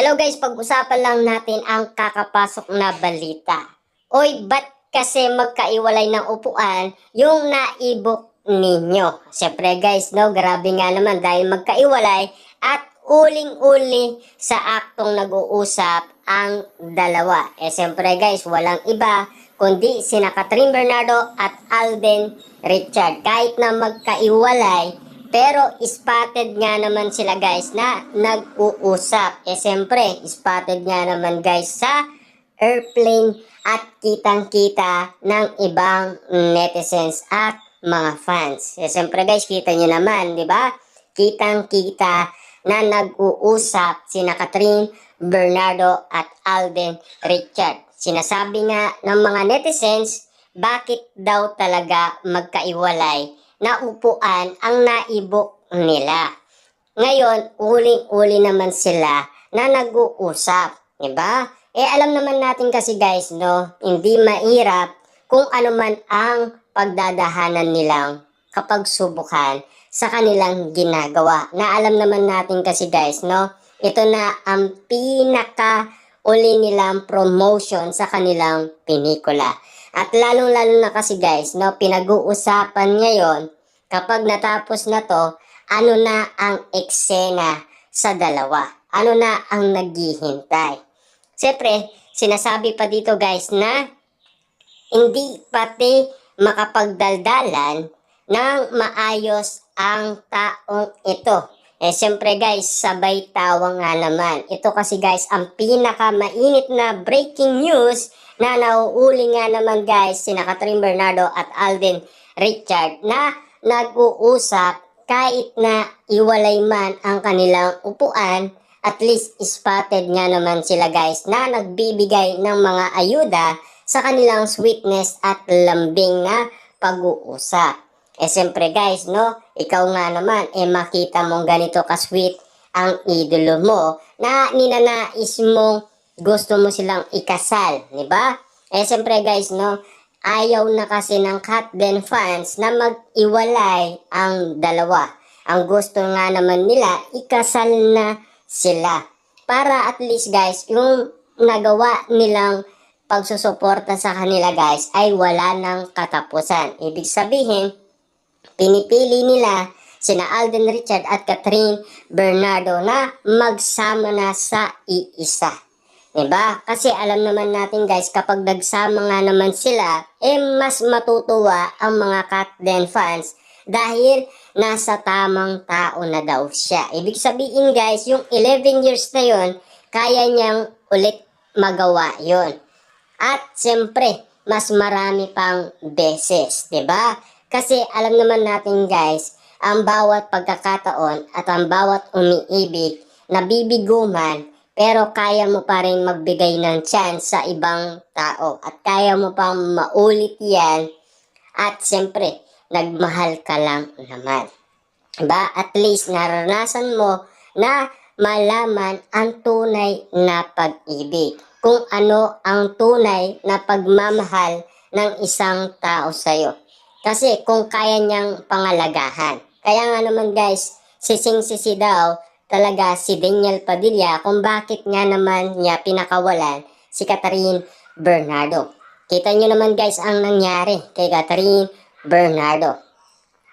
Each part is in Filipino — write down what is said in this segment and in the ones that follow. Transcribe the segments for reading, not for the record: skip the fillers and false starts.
Hello guys, pag-usapan lang natin ang kakapasok na balita. Oy, ba't kasi magkaiwalay ng upuan yung naibok ninyo? Siyempre guys, no, grabe nga naman dahil magkaiwalay at uling-uli sa aktong nag-uusap ang dalawa. Siyempre guys, walang iba kundi sina Catherine Bernardo at Alden Richard. Kahit na magkaiwalay, pero spotted nga naman sila guys na nag-uusap. Siyempre, spotted nga naman guys sa airplane at kitang-kita ng ibang netizens at mga fans. Siyempre guys, kita nyo naman, di ba? Kitang-kita na nag-uusap sina Catherine Bernardo at Alden Richard. Sinasabi nga ng mga netizens, bakit daw talaga magkaiwalay na upuan ang naibok nila. Ngayon, uling-uli naman sila na nag-uusap, diba? Alam naman natin kasi guys, no, hindi mahirap kung ano man ang pagdadahanan nilang kapag subukan sa kanilang ginagawa. Na alam naman natin kasi guys, no, ito na ang pinaka-uli nilang promotion sa kanilang pelikula. At lalong-lalo na kasi guys, no, pinag-uusapan ngayon, kapag natapos na to, ano na ang eksena sa dalawa? Ano na ang naghihintay? Siyempre, sinasabi pa dito guys na hindi pati makapagdaldalan ng maayos ang taong ito. Siyempre guys, sabay tawa nga naman. Ito kasi guys, ang pinaka-mainit na breaking news na nauuli nga naman guys, sina Catherine Bernardo at Alden Richard na nag-uusap kahit na iwalay man ang kanilang upuan, at least spotted nga naman sila guys na nagbibigay ng mga ayuda sa kanilang sweetness at lambing na pag-uusap. Siyempre guys, no, ikaw nga naman, makita mong ganito ka-sweet ang idolo mo na ninanais mong gusto mo silang ikasal, di ba? Siyempre guys, no, ayaw na kasi ng Katden fans na mag-iwalay ang dalawa. Ang gusto nga naman nila, ikasal na sila. Para at least guys, yung nagawa nilang pagsusuporta sa kanila guys ay wala ng katapusan. Ibig sabihin, pinipili nila sina Alden Richard at Catherine Bernardo na magsama na sa iisa. Diba? Kasi alam naman natin guys, kapag nagsama nga naman sila, mas matutuwa ang mga Katden fans dahil nasa tamang tao na daw siya. Ibig sabihin guys, yung 11 years na yon, kaya niyang ulit magawa yon. At siyempre, mas marami pang beses, 'di ba? Kasi alam naman natin guys, ang bawat pagkakataon at ang bawat umiibig, nabibigo man, pero kaya mo pa rin magbigay ng chance sa ibang tao. At kaya mo pang maulit yan. At siyempre, nagmahal ka lang naman. Diba? At least naranasan mo na malaman ang tunay na pag-ibig. Kung ano ang tunay na pagmamahal ng isang tao sa'yo. Kasi kung kaya niyang pangalagahan. Kaya nga naman guys, sising-sisi daw talaga si Daniel Padilla kung bakit nga naman niya pinakawalan si Catherine Bernardo. Kita nyo naman guys ang nangyari kay Catherine Bernardo.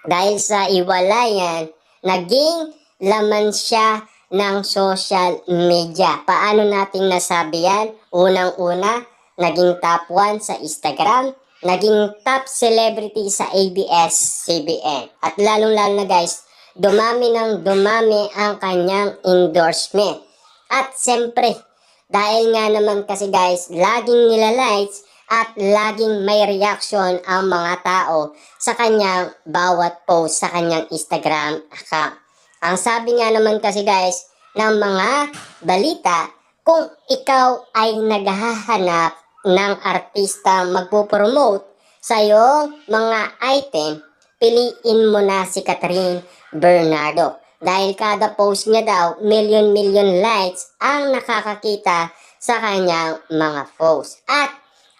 Dahil sa iwalayan, naging laman siya ng social media. Paano nating nasabi yan? Unang-una, naging top 1 sa Instagram, naging top celebrity sa ABS-CBN. At lalong-lalo na guys, dumami ng dumami ang kanyang endorsement. At siyempre, dahil nga naman kasi guys, laging nila-likes at laging may reaction ang mga tao sa kanyang bawat post sa kanyang Instagram account. Ang sabi nga naman kasi guys ng mga balita, kung ikaw ay naghahanap ng artista magpo-promote sa iyong mga item, piliin mo na si Catherine Bernardo. Dahil kada post niya daw, million likes ang nakakakita sa kanyang mga post. At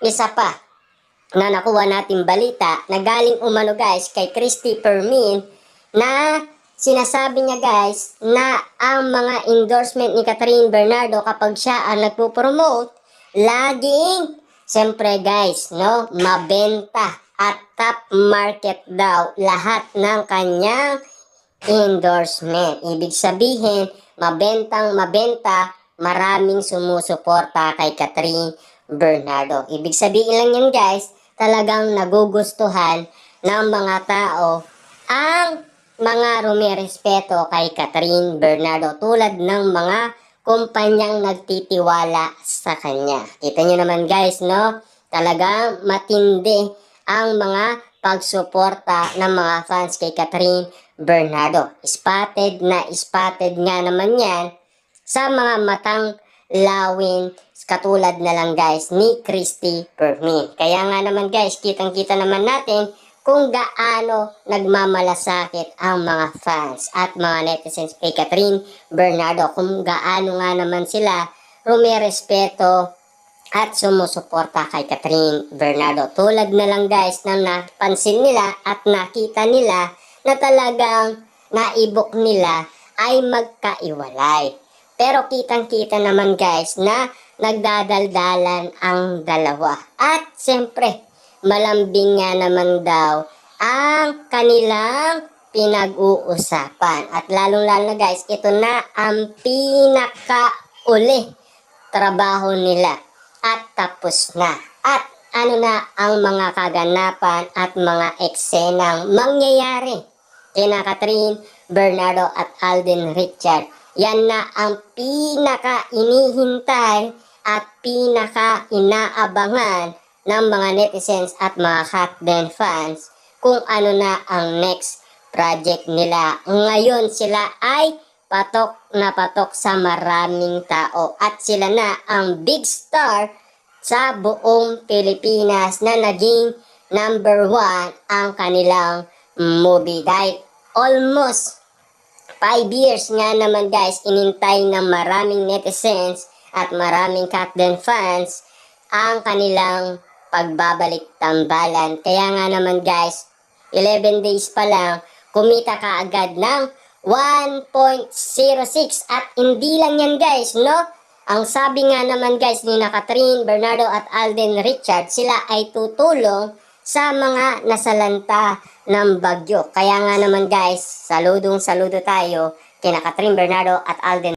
isa pa na nakuha natin balita na galing umano guys kay Christy Permin na sinasabi niya guys na ang mga endorsement ni Catherine Bernardo kapag siya ang nagpo-promote, laging, siyempre guys, no, mabenta at top market daw lahat ng kanyang endorsement. Ibig sabihin, mabentang mabenta, maraming sumusuporta kay Catherine Bernardo. Ibig sabihin lang yan guys, talagang nagugustuhan ng mga tao ang mga rumirespeto kay Catherine Bernardo tulad ng mga kumpanyang nagtitiwala sa kanya. Kita nyo naman guys, no? Talagang matindi ang mga pagsuporta ng mga fans kay Catherine Bernardo. Spotted na spotted nga naman yan sa mga matang lawin katulad na lang guys ni Christy Permin. Kaya nga naman guys, kitang-kita naman natin kung gaano nagmamalasakit ang mga fans at mga netizens kay Catherine Bernardo, kung gaano nga naman sila rumirespeto at sumusuporta kay Catherine Bernardo. Tulad na lang guys na napansin nila at nakita nila na talagang naibok nila ay magkaiwalay. Pero kitang-kita naman guys na nagdadaldalan ang dalawa. At siyempre, malambing nga naman daw ang kanilang pinag-uusapan. At lalong-lalo na guys, ito na ang pinakauli trabaho nila. At tapos na. At ano na ang mga kaganapan at mga eksenang mangyayari kina Catherine Bernardo at Alden Richard. Yan na ang pinaka-inihintay at pinaka-inaabangan ng mga netizens at mga Katden fans kung ano na ang next project nila. Ngayon sila ay patok na patok sa maraming tao at sila na ang big star sa buong Pilipinas na naging number 1 ang kanilang movie. Dahil almost 5 years nga naman guys, inintay ng maraming netizens at maraming Katden fans ang kanilang pagbabalik tambalan. Kaya nga naman guys, 11 days pa lang, kumita ka agad ng 1.06 at hindi lang yan guys, no? Ang sabi nga naman guys ni Catherine Bernardo at Alden Richard, sila ay tutulong sa mga nasalanta ng bagyo. Kaya nga naman guys, saludo tayo kina Catherine Bernardo at Alden